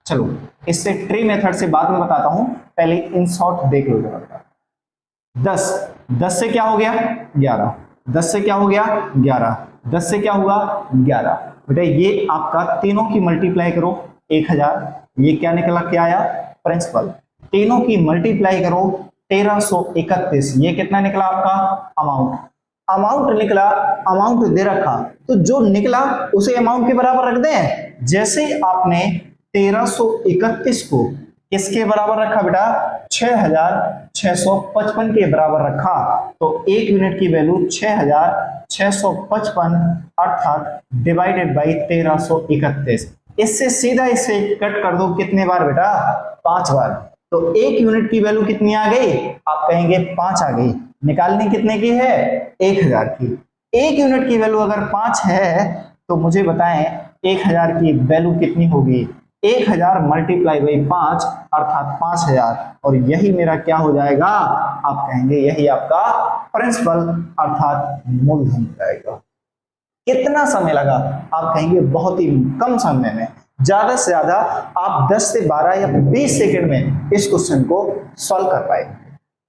चलो इससे ट्री मेथड से बाद में बताता हूं पहले इन शॉर्ट देख लो जरा। 10 से क्या हो गया 11 10 से क्या हो गया 11 10 से क्या हुआ 11 बेटा ये आपका तीनों की मल्टीप्लाई करो 1000 ये क्या निकला क्या आया प्रिंसिपल। तीनों की मल्टीप्लाई करो 1331 ये कितना निकला आपका अमाउंट। अमाउंट निकला अमाउंट दे रखा तो जो निकला उसे अमाउंट के बराबर रख दें। जैसे आपने 1331 को किसके बराबर रखा बेटा 6655 के बराबर रखा तो 1 यूनिट की वैल्यू 6655 अर्थात डिवाइडेड बाई 1331। इससे सीधा इसे कट कर दो कितने बार बेटा 5 बार तो 1 यूनिट की वैल्यू कितनी आ गई आप कहेंगे 5 आ गई। निकालनी कितने की है 1000 की। 1 यूनिट की वैल्यू अगर 5 है तो मुझे बताएं 1000 की वैल्यू कितनी होगी 1000 मल्टीप्लाई बाई 5 अर्थात 5000 और यही मेरा क्या हो जाएगा आप कहेंगे यही आपका प्रिंसिपल अर्थात मूलधन हो जाएगा। कितना समय लगा आप कहेंगे बहुत ही कम समय में। ज्यादा से ज्यादा आप 10 से 12 या 20 सेकंड में इस क्वेश्चन को सॉल्व कर पाएंगे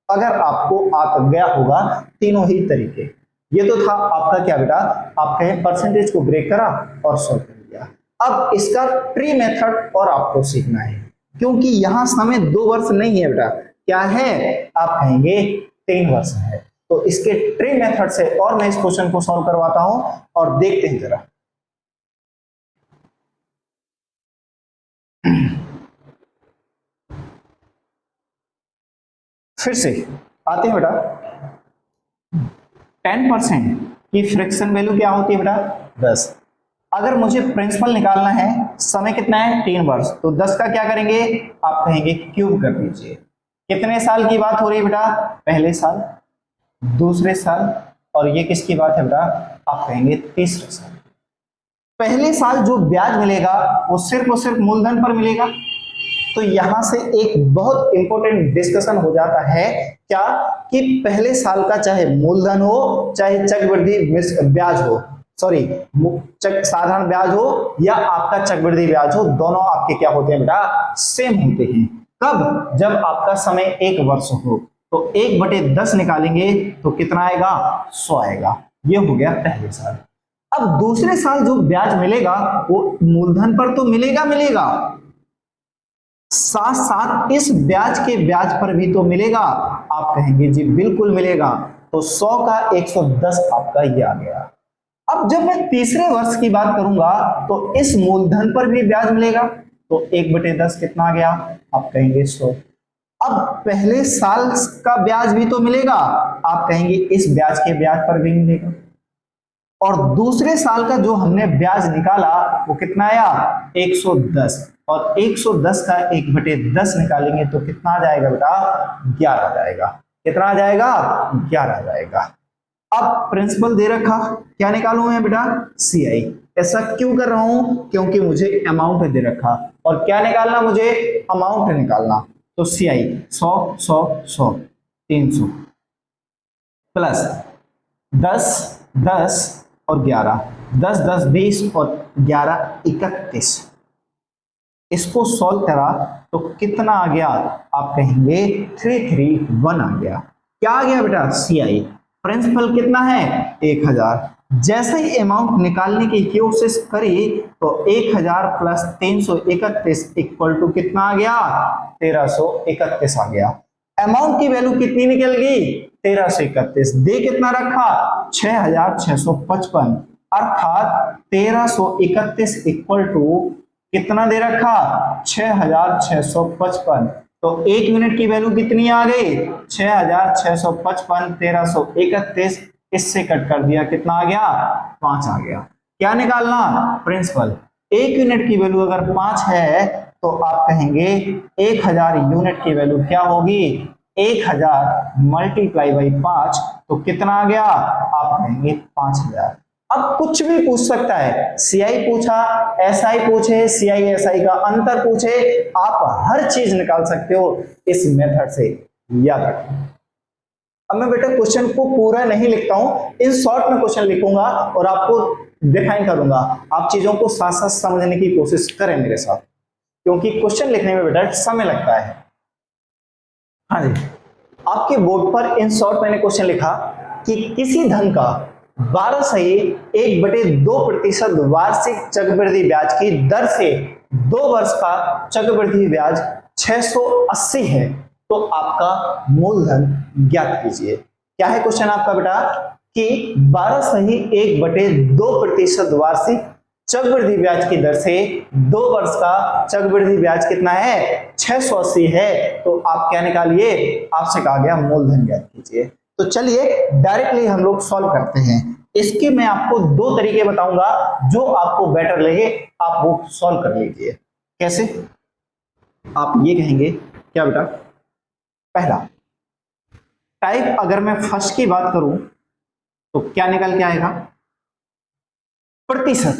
अगर आपको आ गया होगा तीनों ही तरीके। ये तो था आपका क्या बेटा आपका परसेंटेज को ब्रेक करा और सॉल्व कर दिया। अब इसका ट्री मेथड और आपको सीखना है क्योंकि यहां समय 2 वर्ष नहीं है बेटा क्या है आप कहेंगे 3 वर्ष है। तो इसके ट्री मेथड से और मैं इस क्वेश्चन को सॉल्व करवाता हूं और देखते हैं जरा। फिर से आते हैं बेटा। 10% की फ्रैक्शन वैल्यू क्या होती है बेटा? 10। अगर मुझे प्रिंसिपल निकालना है, समय कितना है? 3 वर्ष, तो 10 का क्या करेंगे? आप कहेंगे क्यूब कर दीजिए। कितने साल की बात हो रही है बेटा? पहले साल, दूसरे साल, और ये किसकी बात है बेटा? आप कहेंगे तीसरे साल। पहले साल जो ब्याज मिलेगा वो सिर्फ और सिर्फ मूलधन पर मिलेगा। तो यहां से एक बहुत इंपॉर्टेंट डिस्कशन हो जाता है क्या, कि पहले साल का चाहे मूलधन हो चाहे चक्रवृद्धि ब्याज हो, सॉरी साधारण ब्याज हो या आपका चक्रवृद्धि ब्याज हो, दोनों आपके क्या होते हैं बेटा? सेम होते हैं। कब? जब आपका समय 1 वर्ष हो। तो 1/10 निकालेंगे तो कितना आएगा? 100 आएगा। ये हो गया पहले साल। अब दूसरे साल जो ब्याज मिलेगा वो मूलधन पर तो मिलेगा, साथ साथ इस ब्याज के ब्याज पर भी तो मिलेगा। आप कहेंगे जी बिल्कुल मिलेगा। तो 100 का 110 आपका ये आ गया। अब जब मैं तीसरे वर्ष की बात करूंगा तो इस मूलधन पर भी ब्याज मिलेगा, तो 1/10 कितना आ गया? आप कहेंगे 100। अब पहले साल का ब्याज भी तो मिलेगा, आप कहेंगे इस ब्याज के ब्याज पर भी मिलेगा। और दूसरे साल का जो हमने ब्याज निकाला वो कितना आया? 110। और 110 का 1/10 निकालेंगे तो कितना आ जाएगा बेटा? 11 आ जाएगा। कितना आ जाएगा? 11 आ जाएगा। अब प्रिंसिपल दे रखा, क्या निकालू मैं बेटा? CI। ऐसा क्यों कर रहा हूं? क्योंकि मुझे अमाउंट दे रखा, और क्या निकालना मुझे? अमाउंट निकालना। तो CI 100 100 100 300 प्लस 10 10 और 11, 10 10 20 और 11 31। इसको सॉल्व करा तो कितना आ गया? आप कहेंगे 331 आ गया। क्या आ गया बेटा? CI। प्रिंसिपल कितना है? 1000। जैसे ही अमाउंट निकालने की कोशिश करी तो 1000 प्लस 331 इक्वल टू कितना आ गया? 1331 आ गया। अमाउंट की वैल्यू कितनी निकल गई? 1331। दे कितना रखा? 6655, अर्थात 1331 इक्वल टू कितना दे रखा? 6655। तो 1 मिनट की वैल्यू कितनी आ गई? 6655, 1331, इससे कट कर दिया, कितना आ गया? 5 आ गया। क्या निकालना? प्रिंसिपल। 1 यूनिट की वैल्यू अगर 5 है तो आप कहेंगे 1000 यूनिट की वैल्यू क्या होगी? 1000 मल्टीप्लाई बाई 5, तो कितना आ गया? आप कहेंगे 5000। अब कुछ भी पूछ सकता है, CI पूछा, SI पूछे, CI SI का अंतर पूछे, आप हर चीज निकाल सकते हो इस मेथड से, याद रखो। अब मैं बेटा क्वेश्चन को पूरा नहीं लिखता हूं, इन शॉर्ट में क्वेश्चन लिखूंगा और आपको डिफाइन करूंगा। आप चीजों को साथ साथ समझने की कोशिश करें मेरे साथ, क्योंकि क्वेश्चन लिखने में बेटा समय लगता है। हाँ जी, आपके बोर्ड पर इन शॉर्ट मैंने क्वेश्चन लिखा कि किसी धन का 12/1/2% वार्षिक चक्रवृद्धि ब्याज की दर से 2 वर्ष का चक्रवृद्धि ब्याज 680 है, तो आपका मूलधन ज्ञात कीजिए। क्या है क्वेश्चन आपका बेटा? कि 12/1/2% वार्षिक चक्रवृद्धि ब्याज की दर से 2 वर्ष का चक्रवृद्धि ब्याज कितना है? 680 है। तो आप क्या निकालिए? आपसे कहा गया मूलधन ज्ञात कीजिए। तो चलिए डायरेक्टली हम लोग सॉल्व करते हैं। इसके मैं आपको 2 तरीके बताऊंगा, जो आपको बेटर लगे आप वो सॉल्व कर लीजिए। कैसे? आप ये कहेंगे क्या बेटा? पहला टाइप, अगर मैं फर्स्ट की बात करूं तो क्या निकल के आएगा? प्रतिशत।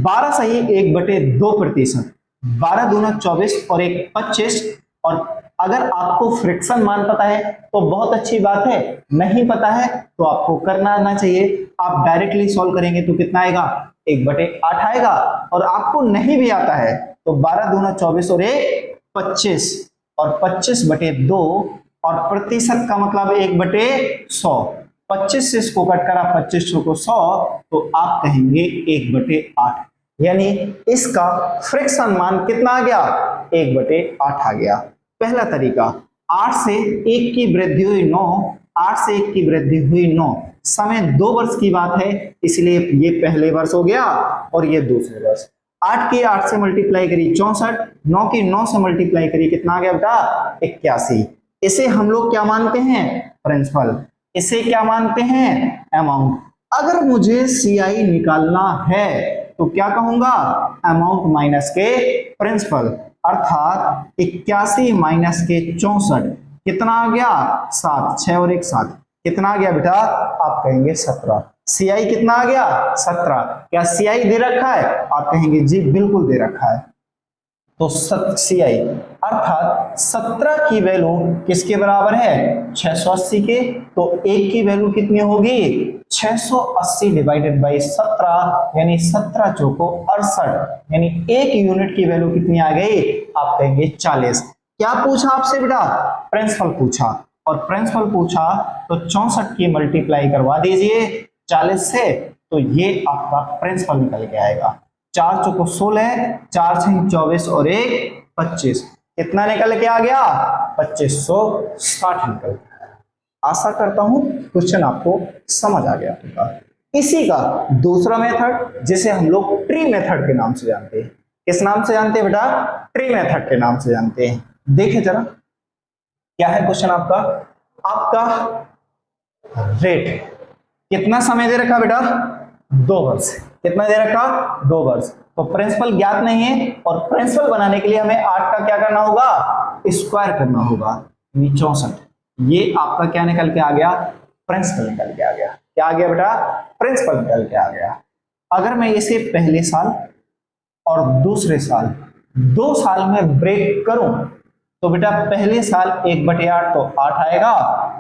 12/1/2%, 12 दूना 24 और 1 25। और अगर आपको फ्रैक्शन मान पता है तो बहुत अच्छी बात है, नहीं पता है तो आपको करना आना चाहिए। आप डायरेक्टली सॉल्व करेंगे तो कितना आएगा? 1/8 आएगा। और आपको नहीं भी आता है तो 12 दूना 24 और 1 25 और 25/2 और प्रतिशत का मतलब 1/100। 25 से इसको कट करा 2500 को 100, तो आप कहेंगे 1/8। यानी इसका फ्रैक्शन मान कितना आ गया? 1/8 आ गया। पहला तरीका, 8 से 1 की वृद्धि हुई 9 8 से 1 की वृद्धि हुई 9, समय 2 वर्ष की बात है, इसलिए ये पहले वर्ष हो गया और ये दूसरे वर्ष। 8 की 8 से मल्टीप्लाई करी 64, 9 की 9 से मल्टीप्लाई करी कितना आ गया बेटा 81। इसे हम लोग क्या मानते हैं प्रिंसिपल, इसे क्या मानते हैं अमाउंट। अगर मुझे सीआई निकालना है तो क्या कहूंगा अमाउंट माइनस के प्रिंसिपल, अर्थात 81 माइनस के 64 कितना आ गया 7, 6 और 1 7, कितना आ गया बेटा आप कहेंगे 17। सीआई कितना आ गया 17। क्या सीआई दे रखा है, आप कहेंगे जी बिल्कुल दे रखा है। तो सीआई अर्थात 17 की वैल्यू किसके बराबर है 680 के, तो 1 की वैल्यू कितनी होगी 680 डिवाइडेड बाई 17, यानी 17 चौको 68, यानी 1 यूनिट की वैल्यू कितनी आ गई आप कहेंगे 40। क्या पूछा आपसे बेटा प्रिंसिपल पूछा, और प्रिंसिपल पूछा तो 64 की मल्टीप्लाई करवा दीजिए 40 से, तो ये आपका प्रिंसिपल निकल के आएगा। 4 चौको 16, 4 6 24 और 1 25, कितना निकल के आ गया 2560 निकल के आया। आशा करता हूं क्वेश्चन आपको समझ आ गया होगा। इसी का दूसरा मेथड जिसे हम लोग ट्री मेथड के नाम से जानते हैं, किस नाम से जानते हैं बेटा ट्री मेथड के नाम से जानते हैं। देखिए जरा क्या है क्वेश्चन आपका रेट कितना समय दे रखा बेटा 2 वर्ष, कितना दे रखा 2 वर्ष। तो प्रिंसिपल ज्ञात नहीं है और प्रिंसिपल बनाने के लिए हमें 8 का क्या करना होगा स्क्वायर करना होगा, 64। ये आपका क्या निकल के आ गया प्रिंसिपल निकल के आ गया। क्या आ गया बेटा प्रिंसिपल निकल के आ गया। अगर मैं इसे पहले साल और दूसरे साल 2 साल में ब्रेक करूं तो बेटा पहले साल 1/8 तो 8 आएगा,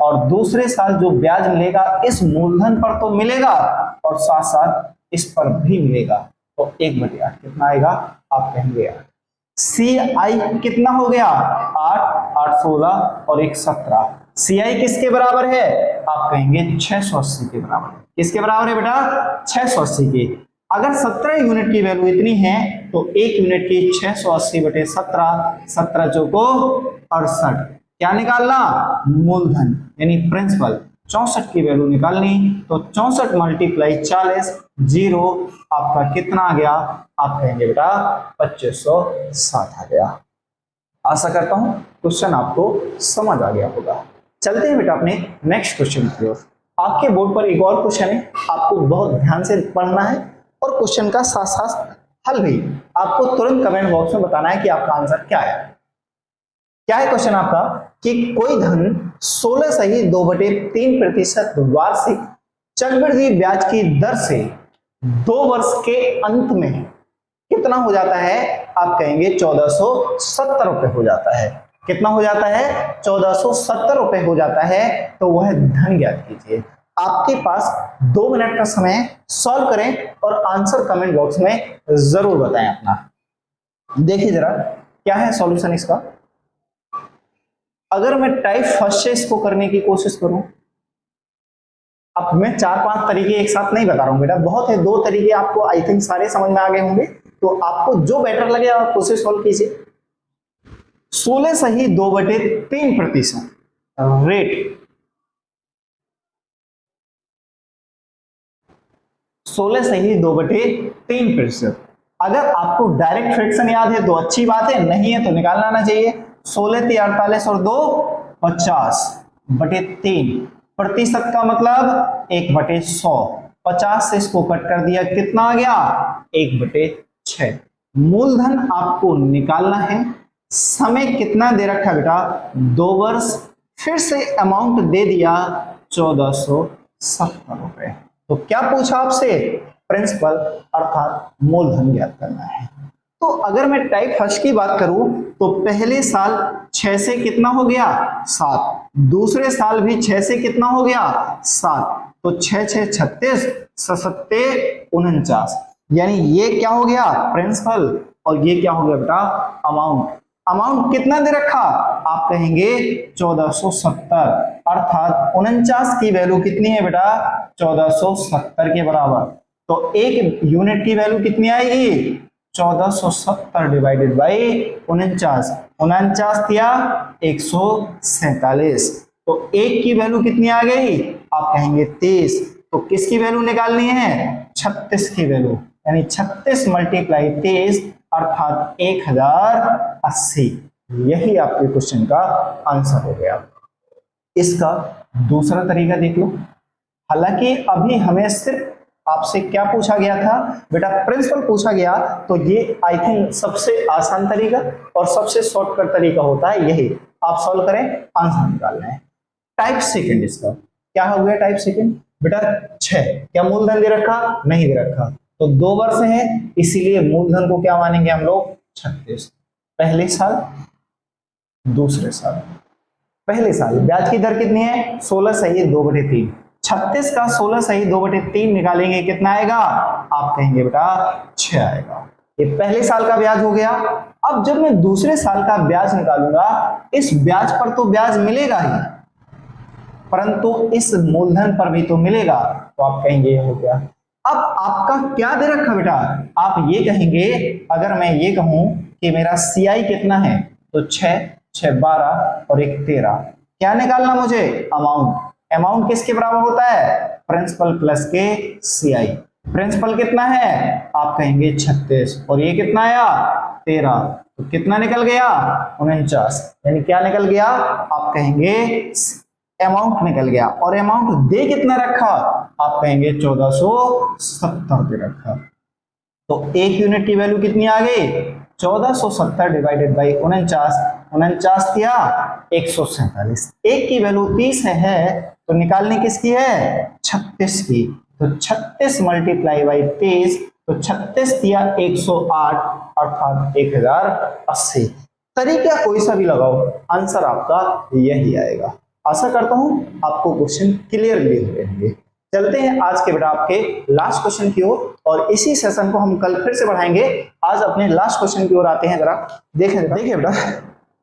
और दूसरे साल जो ब्याज मिलेगा इस मूलधन पर तो मिलेगा और साथ साथ इस पर भी मिलेगा, तो 1/8 कितना आएगा आप कहेंगे 8। सीआई कितना हो गया 8, 8 16 और 1 17। सीआई किसके बराबर है आप कहेंगे 680 के बराबर है। किसके बराबर है बेटा 680 के। अगर 17 यूनिट की वैल्यू इतनी है तो 1 यूनिट की 680/17, 17 चौको 68। क्या निकालना मूलधन यानी प्रिंसिपल। 64 की वैल्यू निकालनी तो 64 मल्टीप्लाई 40, 0 आपका कितना आ गया आप कहेंगे बेटा 2560 आ गया। आशा करता हूं क्वेश्चन आपको समझ आ गया होगा। चलते हैं बेटा अपने नेक्स्ट क्वेश्चन की ओर। आपके बोर्ड पर एक और क्वेश्चन है, आपको बहुत ध्यान से पढ़ना है और क्वेश्चन का साथ साथ हल भी आपको तुरंत कमेंट बॉक्स में बताना है कि आपका आंसर क्या है। क्या है क्वेश्चन आपका कि कोई धन 16 सही 2/3% वार्षिक चक्रवृद्धि ब्याज की दर से 2 वर्ष के अंत में कितना हो जाता है आप कहेंगे 1470 रुपए हो जाता है। कितना हो जाता है 1470 रुपए हो जाता है। तो वह धन ज्ञात कीजिए। आपके पास 2 मिनट का समय, सॉल्व करें और आंसर कमेंट बॉक्स में जरूर बताएं अपना। देखिए जरा क्या है सॉल्यूशन इसका। अगर मैं टाइप फर्स्ट से इसको करने की कोशिश करूं, अब मैं 4-5 तरीके एक साथ नहीं बता रहा हूं बेटा, बहुत है 2 तरीके आपको आई थिंक सारे समझ में आ गए होंगे। तो आपको जो बेटर लगे आप उसे सॉल्व कीजिए। 16 सही 2/3% रेट, 16 सही 2/3%। अगर आपको डायरेक्ट फ्रैक्शन याद है तो अच्छी बात है, नहीं है तो निकालना आना चाहिए। 16 × 48 और 2 50/3 प्रतिशत का मतलब 1/100। 50 से इसको कट कर दिया कितना आ गया 1/6। मूलधन आपको निकालना है। समय कितना दे रखा बेटा 2 वर्ष। फिर से अमाउंट दे दिया 1470 रुपए। तो क्या पूछा आपसे प्रिंसिपल अर्थात मूलधन ज्ञात करना है। तो अगर मैं टाइप फर्स्ट की बात करूं तो पहले साल 6 से कितना हो गया 7, दूसरे साल भी 6 से कितना हो गया 7, तो 6 6 36, 7 49, यानी ये क्या हो गया प्रिंसिपल और ये क्या हो गया बेटा अमाउंट। अमाउंट कितना दे रखा आप कहेंगे 1470, अर्थात 49 की वैल्यू कितनी है बेटा 1470 के बराबर। तो 1 यूनिट की वैल्यू कितनी आएगी 1470 डिवाइडेड बाई 49, 49 दिया 147, तो 1 की वैल्यू कितनी आ गई, आप कहेंगे 23। तो किसकी वैल्यू निकालनी है, 36 की वैल्यू, यानी 36 मल्टीप्लाई 23 अर्थात 1080। यही आपके क्वेश्चन का आंसर हो गया। इसका दूसरा तरीका देख लो। हालांकि अभी हमें सिर्फ आपसे क्या पूछा गया था बेटा, प्रिंसिपल पूछा गया, तो ये आई थिंक सबसे आसान तरीका और सबसे शॉर्टकट तरीका होता है यही। आप सॉल्व करें, आंसर निकालना है। टाइप सेकंड इसका क्या हो गया, टाइप सेकंड बेटा 6, क्या मूलधन दे रखा, नहीं दे रखा, तो 2 वर्ष है, इसीलिए मूलधन को क्या मानेंगे हम लोग, 36। पहले साल, दूसरे साल। पहले साल ब्याज की दर कितनी है, 16 सही 2/3। 36 का 16 सही 2/3 निकालेंगे, कितना आएगा, आप कहेंगे बेटा 6 आएगा। ये पहले साल का ब्याज हो गया। अब जब मैं दूसरे साल का ब्याज निकालूंगा, इस ब्याज पर तो ब्याज मिलेगा ही, परंतु इस मूलधन पर भी तो मिलेगा, तो आप कहेंगे ये हो गया। अब आपका क्या दे रखा बेटा, आप ये कहेंगे, अगर मैं ये कहूं कि मेरा सीआई कितना है, तो 6, 6 12 और 1 13। क्या निकालना मुझे, अमाउंट। अमाउंट किसके बराबर होता है, प्रिंसिपल प्लस के सीआई। प्रिंसिपल कितना है, आप कहेंगे 36 और ये कितना आया 13, तो कितना निकल गया 49, यानी क्या निकल गया, आप कहेंगे अमाउंट निकल गया। और अमाउंट दे कितना रखा, आप कहेंगे 1470 दे रखा। तो 1 यूनिट की वैल्यू कितनी आ गई, 1470 डिवाइडेड बाई 49, 49 किया 147। 1 की वैल्यू 30 है, तो निकालने किसकी है, 36 की। तो 36 मल्टीप्लाई बाई 23, तो 36 दिया 108 अर्थात 1080। तरीका कोई सा भी लगाओ, आंसर आपका यही आएगा। आशा करता हूं आपको क्वेश्चन क्लियरली हो रहेंगे। चलते हैं आज के बेटा आपके लास्ट क्वेश्चन की ओर, और इसी सेशन को हम कल फिर से बढ़ाएंगे। आज अपने लास्ट क्वेश्चन की ओर आते हैं। जरा देखिए बेटा,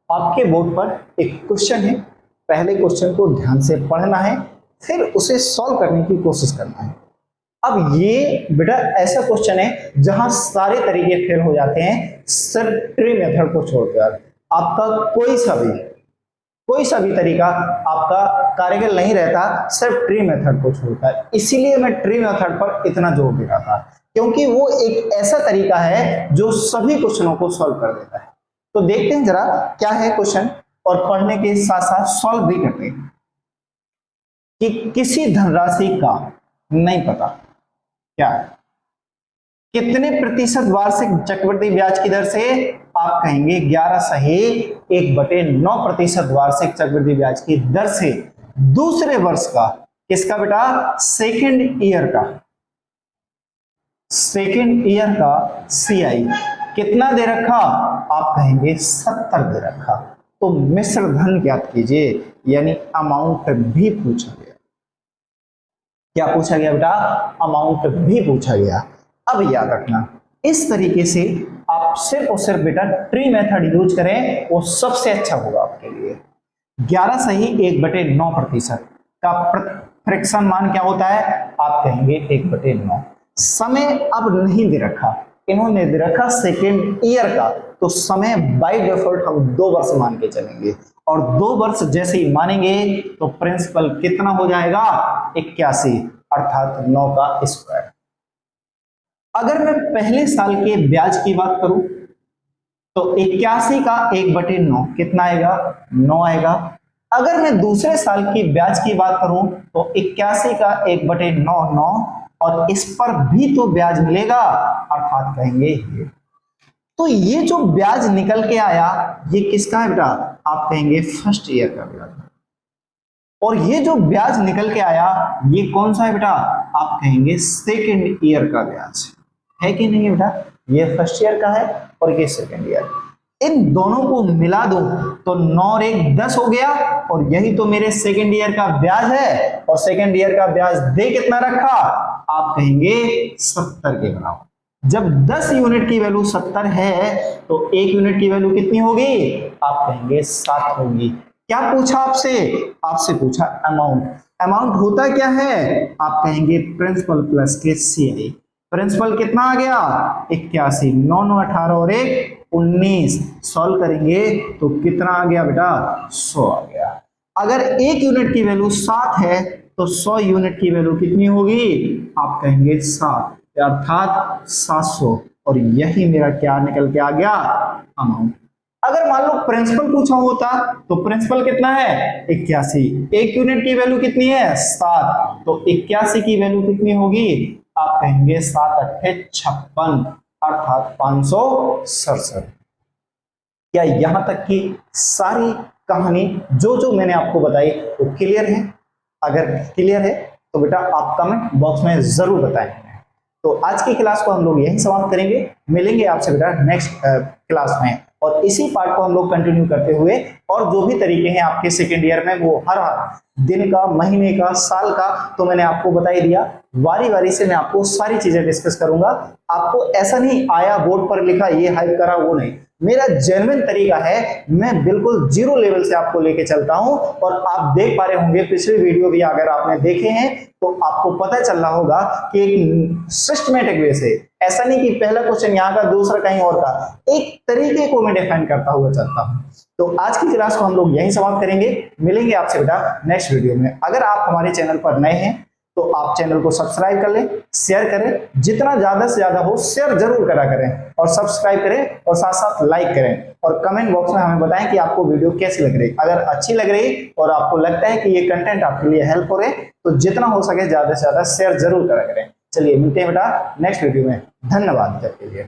आपके बोर्ड पर एक क्वेश्चन है, पहले क्वेश्चन को ध्यान से पढ़ना है, फिर उसे सॉल्व करने की कोशिश करना है। अब ये बेटा ऐसा क्वेश्चन है जहां सारे तरीके फेल हो जाते हैं, सिर्फ ट्री मेथड को छोड़कर। आपका कोई सा भी तरीका आपका कार्यगल नहीं रहता, सिर्फ ट्री मेथड को छोड़कर। इसीलिए मैं ट्री मेथड पर इतना जोर दे रहा था, क्योंकि वो एक ऐसा तरीका है जो सभी क्वेश्चनों को सॉल्व कर देता है। तो देखते हैं जरा क्या है क्वेश्चन, और पढ़ने के साथ साथ सॉल्व भी करते हैं। कि किसी धनराशि का नहीं पता क्या है, कितने प्रतिशत वार्षिक चक्रवृद्धि ब्याज की दर से, आप कहेंगे 11 सही 1/9% वार्षिक चक्रवृद्धि ब्याज की दर से दूसरे वर्ष का, किसका बेटा, सेकेंड ईयर का सीआई कितना दे रखा, आप कहेंगे 70 दे रखा। तो मिश्र धन ज्ञात कीजिए, यानी अमाउंट भी पूछा गया। क्या पूछा गया बेटा, अमाउंट भी पूछा गया। अब याद रखना, इस तरीके से आप सिर्फ और सिर्फ बेटा ट्री मेथड यूज करें, वो सबसे अच्छा होगा आपके लिए। 11 सही 1/9% का फ्रैक्शन मान क्या होता है, आप कहेंगे 1/9। समय अब नहीं दे रखा, इन्होंने दे रखा सेकेंड ईयर का, तो समय बाय डिफॉल्ट हम 2 वर्ष मान के चलेंगे, और 2 वर्ष जैसे ही मानेंगे तो प्रिंसिपल कितना हो जाएगा, 81 अर्थात 9 का स्क्वायर। अगर मैं पहले साल के ब्याज की बात करूं, तो 81 का 1/9 कितना आएगा, 9 आएगा। अगर मैं दूसरे साल की ब्याज की बात करूं, तो 81 का 1/9 9, और इस पर भी तो ब्याज मिलेगा, अर्थात कहेंगे ये। तो ये जो ब्याज निकल के आया, ये किसका है बेटा, आप कहेंगे फर्स्ट ईयर का ब्याज। और ये जो ब्याज निकल के आया, ये कौन सा है बेटा, आप कहेंगे सेकेंड ईयर का ब्याज है कि नहीं बेटा, ये फर्स्ट ईयर का है और ये सेकेंड ईयर। इन दोनों को मिला दो तो 9 और 1 10 हो गया, और यही तो मेरे सेकेंड ईयर का ब्याज है। और सेकेंड ईयर का ब्याज दे कितना रखा, आप कहेंगे 70 के बराबर। जब 10 यूनिट की वैल्यू 70 है, तो 1 यूनिट की वैल्यू कितनी होगी, आप कहेंगे 7 होगी। क्या पूछा आपसे पूछा अमाउंट। अमाउंट होता क्या है, आप कहेंगे प्रिंसिपल प्लस के सीआई। प्रिंसिपल कितना आ गया, 81, 9 9 18 और 1 19। सॉल्व करेंगे तो कितना आ गया बेटा, 100 आ गया। अगर 1 यूनिट की वैल्यू 7 है तो 100 यूनिट की वैल्यू कितनी होगी? आप कहेंगे 7, अर्थात 700। और यही मेरा क्या निकल के आ गया? अमाउंट। अगर मान लो प्रिंसिपल पूछा होता तो प्रिंसिपल कितना है? 81। 1 यूनिट की वैल्यू कितनी है? 7, तो 81 की वैल्यू कितनी होगी? आप कहेंगे 7 अट्ठे 56, अर्थात 567। क्या यहां तक की सारी कहानी जो जो मैंने आपको बताई वो क्लियर है? अगर क्लियर है तो बेटा आप कमेंट बॉक्स में जरूर बताएं। तो आज की क्लास को हम लोग यहीं समाप्त करेंगे, मिलेंगे आपसे बेटा नेक्स्ट क्लास में, और इसी पार्ट को हम लोग कंटिन्यू करते हुए और जो भी तरीके हैं आपके सेकेंड ईयर में वो हर दिन का, महीने का, साल का तो मैंने आपको बता ही दिया। वारी वारी से मैं आपको सारी चीजें डिस्कस करूंगा। आपको ऐसा नहीं आया बोर्ड पर लिखा ये हाइप करा वो नहीं, मेरा जेन्युइन तरीका है, मैं बिल्कुल जीरो लेवल से आपको लेके चलता हूं। और आप देख पा रहे होंगे पिछले वीडियो भी अगर आपने देखे हैं तो आपको पता चल रहा होगा कि एक सिस्टमेटिक वे से, ऐसा नहीं कि पहला क्वेश्चन यहाँ का दूसरा कहीं और का, एक तरीके को मैं डिफाइन करता हुआ चलता हूं। तो आज की क्लास को हम लोग यहीं समाप्त करेंगे, मिलेंगे आपसे बेटा नेक्स्ट वीडियो में। अगर आप हमारे चैनल पर नए हैं तो आप चैनल को सब्सक्राइब कर लें, शेयर करें, जितना ज्यादा से ज्यादा हो शेयर जरूर करा करें, और सब्सक्राइब करें और साथ साथ लाइक करें, और कमेंट बॉक्स में हमें बताएं कि आपको वीडियो कैसी लग रही। अगर अच्छी लग रही और आपको लगता है कि ये कंटेंट आपके लिए हेल्प हो रहे तो जितना हो सके ज्यादा से ज्यादा शेयर जरूर करा करें। चलिए मिलते हैं बेटा नेक्स्ट वीडियो में, धन्यवाद तक के लिए।